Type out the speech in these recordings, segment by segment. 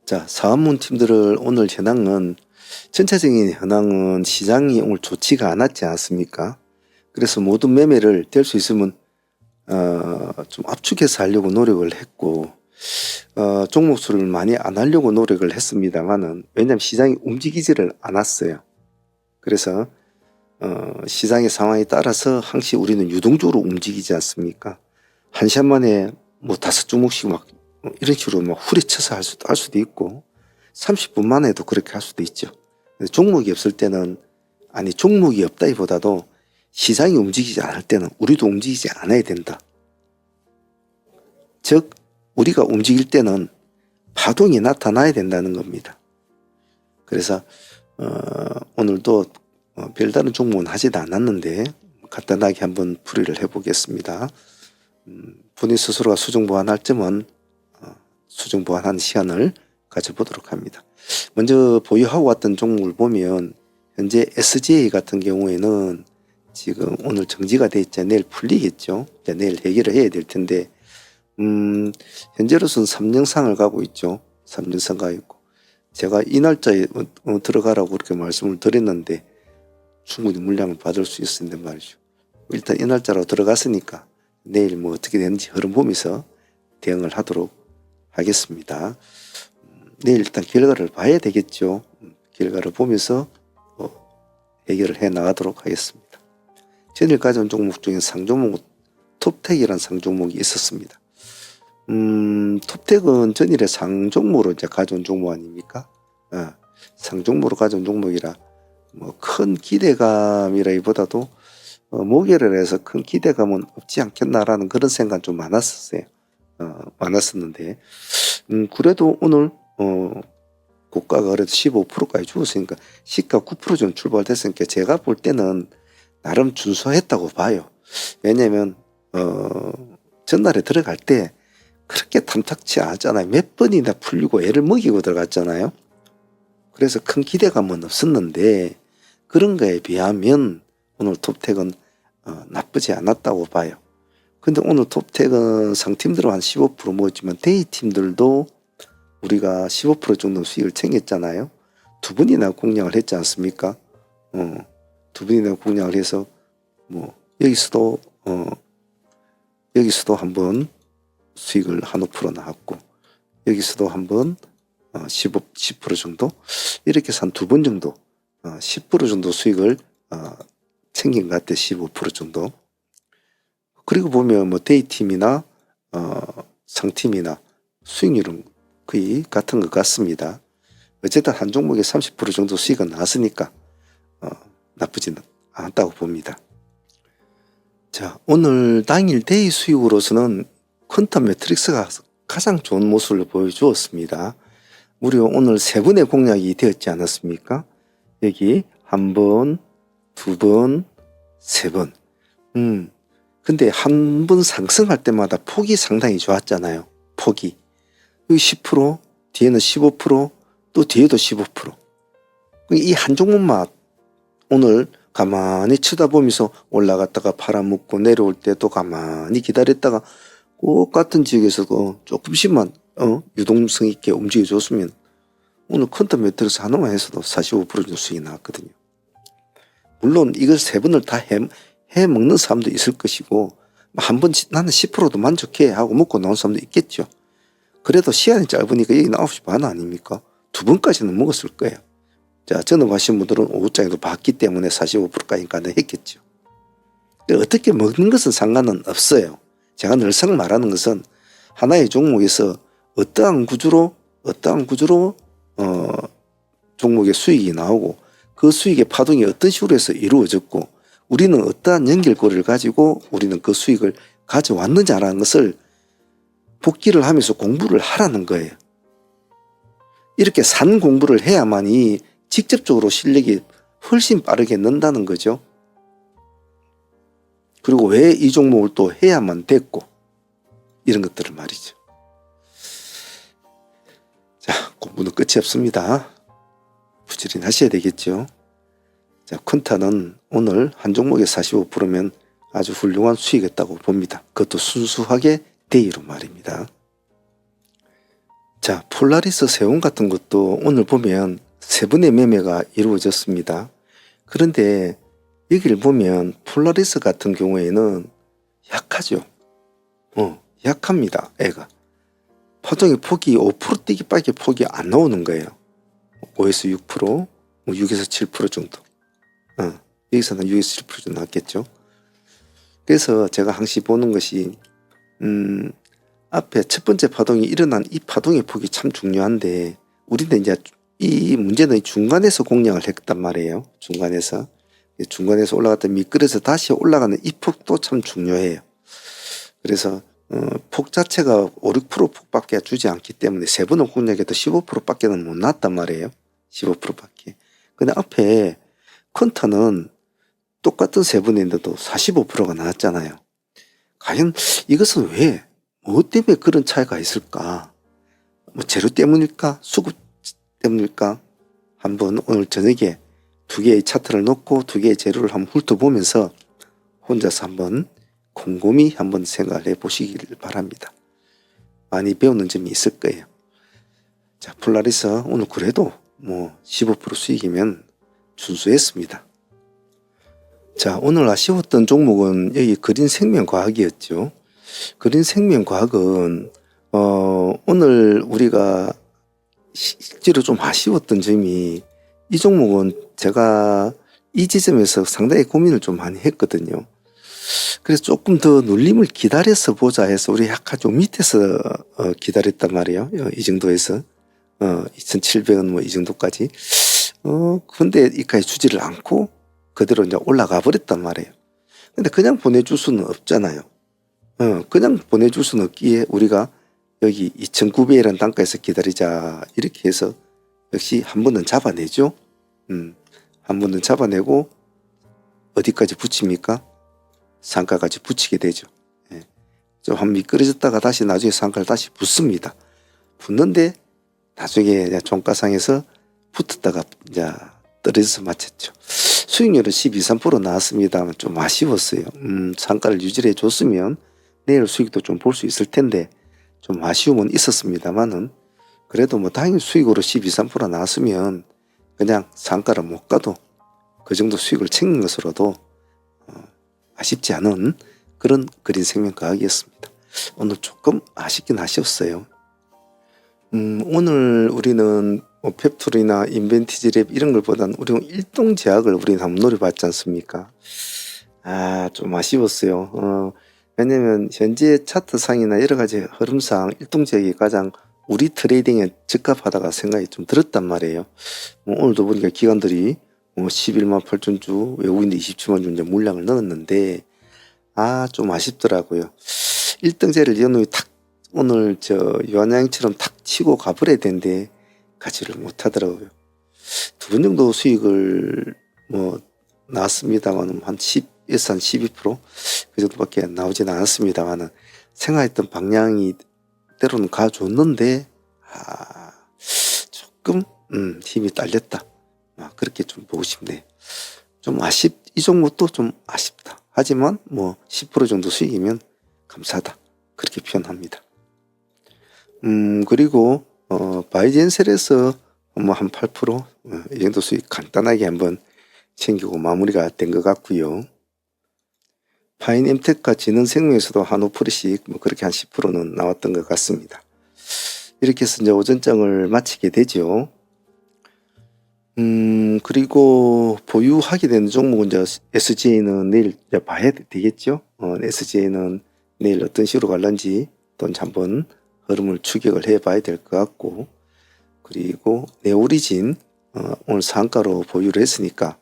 자, 사업문 팀들을 오늘 현황은 전체적인 현황은 시장이 오늘 좋지가 않았지 않습니까? 그래서 모든 매매를 될 수 있으면 좀 압축해서 하려고 노력을 했고 종목 수를 많이 안 하려고 노력을 했습니다만은 왜냐하면 시장이 움직이지를 않았어요. 그래서 시장의 상황에 따라서 항시 우리는 유동적으로 움직이지 않습니까? 한 시간 만에 뭐 5종목씩 막 이런 식으로 막 후려쳐서 할 수도 있고 30분 만에도 그렇게 할 수도 있죠. 종목이 없을 때는 종목이 없다기보다도 시장이 움직이지 않을 때는 우리도 움직이지 않아야 된다. 즉 우리가 움직일 때는 파동이 나타나야 된다는 겁니다. 그래서 오늘도 별다른 종목은 하지도 않았는데 간단하게 한번 풀이를 해보겠습니다. 본인 스스로가 수정 보완할 점은 수정 보완하는 시간을 가져보도록 합니다. 먼저 보유하고 왔던 종목을 보면 현재 SGA 같은 경우에는 지금 오늘 정지가 돼 있죠. 내일 풀리겠죠. 내일 해결을 해야 될 텐데 현재로서는 3년상을 가고 있죠. 3년상 가 있고 제가 이 날짜에 들어가라고 그렇게 말씀을 드렸는데 충분히 물량을 받을 수 있었는데 말이죠. 일단 이 날짜로 들어갔으니까 내일 뭐 어떻게 되는지 흐름 보면서 대응을 하도록 하겠습니다. 내일 일단 결과를 봐야 되겠죠. 결과를 보면서 해결을 해 나가도록 하겠습니다. 전일 가져온 종목 중에 상종목 톱텍이라는 상종목이 있었습니다. 톱텍은 전일에 상종목으로 이제 가져온 종목 아닙니까? 상종목으로 가져온 종목이라 뭐 큰 기대감이라기보다도 모계를 해서 큰 기대감은 없지 않겠나라는 그런 생각 좀 많았었어요. 많았었는데 그래도 오늘 고가가 그래도 15%까지 죽었으니까 시가 9% 좀 출발됐으니까 제가 볼 때는 나름 준수했다고 봐요. 왜냐면 전날에 들어갈 때 그렇게 탐탁치 않았잖아요. 몇 번이나 풀리고 애를 먹이고 들어갔잖아요. 그래서 큰 기대감은 없었는데 그런 거에 비하면 오늘 톱텍은 나쁘지 않았다고 봐요. 근데 오늘 톱텍은 상팀들은 한 15% 모였지만 데이팀들도 우리가 15% 정도 수익을 챙겼잖아요. 두 번이나 공략을 했지 않습니까? 두 번이나 공략을 해서 뭐 여기서도 한번 수익을 한 5% 나왔고 여기서도 한번 10% 정도 이렇게 해서 한 두 번 정도 10% 정도 수익을 챙긴 것 같아요. 15% 정도. 그리고 보면 뭐 데이팀이나 상팀이나 수익률은 거의 같은 것 같습니다. 어쨌든 한 종목에 30% 정도 수익은 나왔으니까 나쁘지는 않았다고 봅니다. 자, 오늘 당일 데이 수익으로서는 퀀텀 매트릭스가 가장 좋은 모습을 보여주었습니다. 무려 오늘 3번의 공략이 되었지 않았습니까? 여기 1번, 2번, 3번. 근데 한 번 상승할 때마다 폭이 상당히 좋았잖아요. 폭이. 여기 10%, 뒤에는 15%, 또 뒤에도 15%. 이 한 종목만 오늘 가만히 쳐다보면서 올라갔다가 팔아먹고 내려올 때도 가만히 기다렸다가 꼭 같은 지역에서도 조금씩만 유동성 있게 움직여줬으면 오늘 퀀텀 매트릭스 하나만 해서도 45% 정도 수익이 나왔거든요. 물론 이걸 3번을 다 해 먹는 사람도 있을 것이고 한 번 나는 10%도 만족해 하고 먹고 나온 사람도 있겠죠. 그래도 시간이 짧으니까 여기는 9시 반 아닙니까? 2번까지는 먹었을 거예요. 자, 전업하신 분들은 오후장에도 봤기 때문에 45%까지 가능했겠죠. 어떻게 먹는 것은 상관은 없어요. 제가 늘상 말하는 것은 하나의 종목에서 어떠한 구조로 종목의 수익이 나오고 그 수익의 파동이 어떤 식으로 해서 이루어졌고 우리는 어떠한 연결고리를 가지고 우리는 그 수익을 가져왔느냐라는 것을 복기를 하면서 공부를 하라는 거예요. 이렇게 산 공부를 해야만이 직접적으로 실력이 훨씬 빠르게 는다는 거죠. 그리고 왜 이 종목을 또 해야만 됐고 이런 것들을 말이죠. 자, 공부는 끝이 없습니다. 부지런히 하셔야 되겠죠. 자, 쿤타는 오늘 한 종목에 45%면 아주 훌륭한 수익이었다고 봅니다. 그것도 순수하게 데이로 말입니다. 자, 폴라리스 세운 같은 것도 오늘 보면 세 번의 매매가 이루어졌습니다. 그런데 여기를 보면 폴라리스 같은 경우에는 약하죠. 약합니다. 애가. 파동의 폭이 5% 뛰기밖에 폭이 안 나오는 거예요. 5에서 6%, 뭐 6에서 7% 정도. 여기서는 6에서 7% 정도 나왔겠죠. 그래서 제가 항시 보는 것이 앞에 첫 번째 파동이 일어난 이 파동의 폭이 참 중요한데 우리는 이제 이 문제는 중간에서 공략을 했단 말이에요. 중간에서 올라갔다 미끄러서 다시 올라가는 이 폭도 참 중요해요. 그래서 폭 자체가 5, 6% 폭밖에 주지 않기 때문에 세 번을 공략해도 15%밖에는 못 나왔단 말이에요. 15%밖에. 근데 앞에 컨터는 똑같은 세 번인데도 45%가 나왔잖아요. 과연 이것은 왜? 뭐 때문에 그런 차이가 있을까? 뭐 재료 때문일까? 수급 때문일까? 한번 오늘 저녁에 두 개의 차트를 놓고 두 개의 재료를 한번 훑어보면서 혼자서 한번 곰곰이 한번 생각을 해보시길 바랍니다. 많이 배우는 점이 있을 거예요. 자, 폴라리스 오늘 그래도 뭐 15% 수익이면 준수했습니다. 자, 오늘 아쉬웠던 종목은 여기 그린생명과학이었죠. 그린생명과학은 오늘 우리가 실제로 좀 아쉬웠던 점이 이 종목은 제가 이 지점에서 상당히 고민을 좀 많이 했거든요. 그래서 조금 더 눌림을 기다려서 보자 해서 우리 약간 좀 밑에서 기다렸단 말이에요. 이 정도에서 2,700원 뭐 이 정도까지. 근데 이까지 주지를 않고 그대로 이제 올라가 버렸단 말이에요. 근데 그냥 보내줄 수는 없잖아요. 그냥 보내줄 수는 없기에 우리가 여기 2,900이라는 단가에서 기다리자 이렇게 해서 역시 한 번은 잡아내죠. 한 번은 잡아내고 어디까지 붙입니까? 상가까지 붙이게 되죠. 예. 좀 한 미끄러졌다가 다시 나중에 상가를 다시 붙습니다. 붙는데 나중에 종가상에서 붙었다가 이제 떨어져서 마쳤죠. 수익률은 12, 3% 나왔습니다만 좀 아쉬웠어요. 상가를 유지해 줬으면 내일 수익도 좀 볼 수 있을 텐데 좀 아쉬움은 있었습니다만은 그래도 뭐 다행히 수익으로 12, 3% 나왔으면 그냥 상가를 못 가도 그 정도 수익을 챙긴 것으로도 아쉽지 않은 그런 그린생명과학이었습니다. 오늘 조금 아쉽긴 아쉬웠어요. 오늘 우리는 뭐 펩툴이나 인벤티지랩 이런 걸보다는 우리는 일동제약을 우리는 한번 노려봤지 않습니까? 좀 아쉬웠어요. 왜냐면 현재 차트상이나 여러 가지 흐름상 일동제약이 가장 우리 트레이딩에 적합하다가 생각이 좀 들었단 말이에요. 오늘도 보니까 기관들이 11만 8천 주, 외국인들 27만 주 이제 물량을 넣었는데 좀 아쉽더라고요. 1등제를 연후에 탁 오늘 유한양처럼 탁 치고 가버려야 되는데 가지를 못하더라고요. 두 번 정도 수익을 뭐 나왔습니다만 한 10에서 한 12%그 정도밖에 나오진 않았습니다만 생각했던 방향이 때로는 가줬는데 조금 힘이 딸렸다. 그렇게 좀 보고 싶네요. 좀 이 종목도 좀 아쉽다. 하지만 뭐 10% 정도 수익이면 감사하다. 그렇게 표현합니다. 그리고 바이젠셀에서 뭐 한 8%이 정도 수익 간단하게 한번 챙기고 마무리가 된 것 같고요. 파인엠텍과 진흥생명에서도 한 5%씩 뭐 그렇게 한 10%는 나왔던 것 같습니다. 이렇게 해서 이제 오전장을 마치게 되죠. 그리고 보유하게 되는 종목은 이제 SGA는 내일 이제 봐야 되겠죠. SGA는 내일 어떤 식으로 갈런지 또 한번 흐름을 추격을 해 봐야 될 것 같고, 그리고 네오리진 오늘 상가로 보유를 했으니까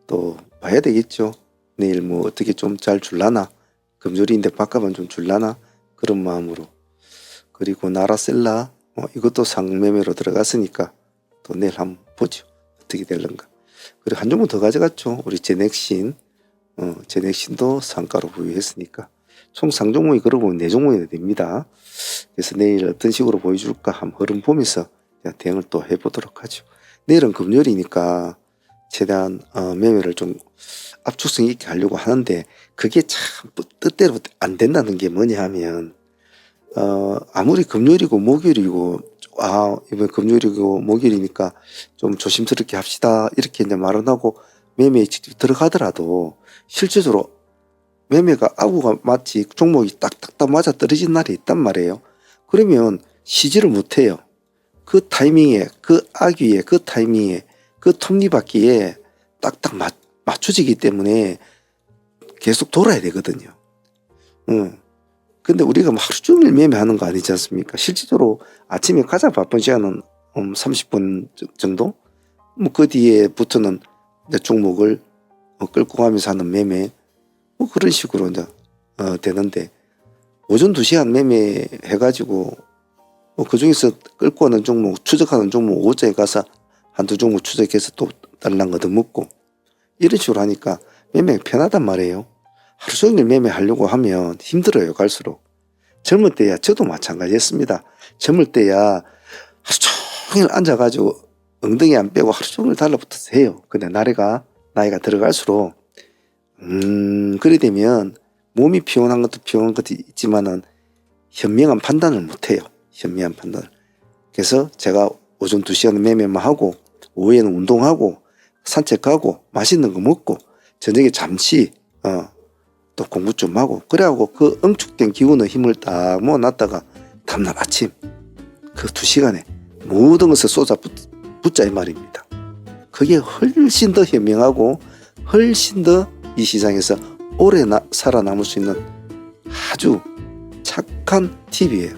또 봐야 되겠죠. 내일 뭐 어떻게 좀 잘 줄라나, 금요일인데 바꿔만 좀 줄라나, 그런 마음으로. 그리고 나라셀라 이것도 상매매로 들어갔으니까 또 내일 한번 보죠. 어떻게 될런가. 그리고 한 종목 더 가져갔죠. 우리 제넥신. 제넥신도 상가로 보유했으니까 총 상종목이 그러고 보면 4종목이 됩니다. 그래서 내일 어떤 식으로 보여줄까 한번 흐름 보면서 대응을 또 해보도록 하죠. 내일은 금요일이니까 최대한 매매를 좀 압축성 있게 하려고 하는데 그게 참 뜻대로 안 된다는 게 뭐냐 하면 아무리 금요일이고 목요일이고 이번 금요일이고 목요일이니까 좀 조심스럽게 합시다. 이렇게 이제 말은 하고 매매에 직접 들어가더라도 실제적으로 매매가 아구가 마치 종목이 딱딱딱 맞아 떨어진 날이 있단 말이에요. 그러면 쉬지를 못해요. 그 타이밍에, 그 아귀에, 그 타이밍에, 그 톱니바퀴에 딱딱 맞춰지기 때문에 계속 돌아야 되거든요. 근데 우리가 하루 종일 매매하는 거 아니지 않습니까? 실질적으로 아침에 가장 바쁜 시간은 30분 정도? 뭐 그 뒤에부터는 이제 종목을 끌고 가면서 하는 매매, 뭐 그런 식으로 이제 되는데, 오전 2시간 매매 해가지고 그 중에서 끌고 가는 종목, 추적하는 종목 오전에 가서 한두 종목 추적해서 또 달랑 얻어먹고 이런 식으로 하니까 매매가 편하단 말이에요. 하루 종일 매매하려고 하면 힘들어요, 갈수록. 젊을 때야 저도 마찬가지였습니다. 젊을 때야 하루 종일 앉아가지고 엉덩이 안 빼고 하루 종일 달라붙어서 해요. 근데 나이가 들어갈수록 그래 되면 몸이 피곤한 것도 피곤한 것도 있지만은 현명한 판단을 못해요. 현명한 판단을. 그래서 제가 오전 2시간 매매만 하고 오후에는 운동하고 산책하고 맛있는 거 먹고 저녁에 잠시 또 공부 좀 하고 그래갖고 그 응축된 기운의 힘을 딱 모아놨다가 다음날 아침 그 2시간에 모든 것을 쏟아 붓자 이 말입니다. 그게 훨씬 더 현명하고 훨씬 더 이 시장에서 오래 살아남을 수 있는 아주 착한 팁이에요.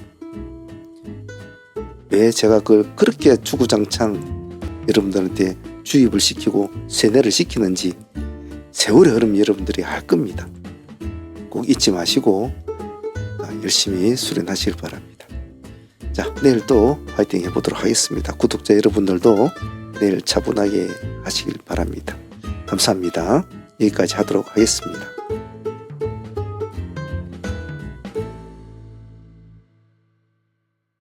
왜 제가 그걸 그렇게 주구장창 여러분들한테 주입을 시키고 세뇌를 시키는지 세월의 흐름 여러분들이 알 겁니다. 꼭 잊지 마시고 열심히 수련하시길 바랍니다. 자, 내일 또 화이팅 해보도록 하겠습니다. 구독자 여러분들도 내일 차분하게 하시길 바랍니다. 감사합니다. 여기까지 하도록 하겠습니다.